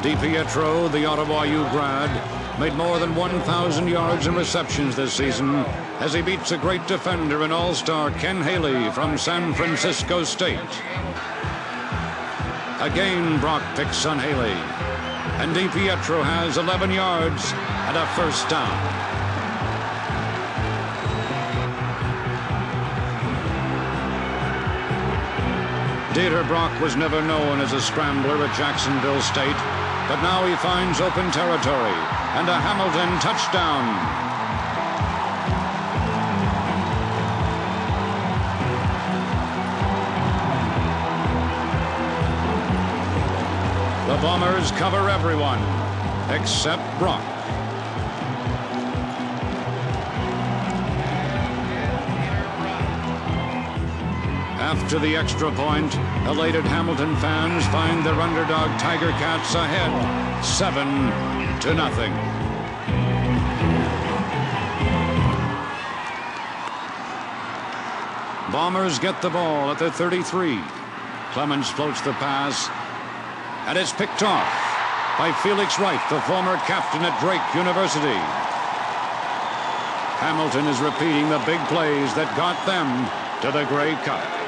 DiPietro, the Ottawa U grad, made more than 1,000 yards and receptions this season as he beats a great defender and all-star Ken Haley from San Francisco State. Again, Brock picks on Haley, and DiPietro has 11 yards and a first down. Dieter Brock was never known as a scrambler at Jacksonville State, but now he finds open territory and a Hamilton touchdown. The Bombers cover everyone except Brock. After the extra point, elated Hamilton fans find their underdog Tiger Cats ahead, 7-0. Bombers get the ball at the 33. Clemens floats the pass, and it's picked off by Felix Wright, the former captain at Drake University. Hamilton is repeating the big plays that got them to the Grey Cup.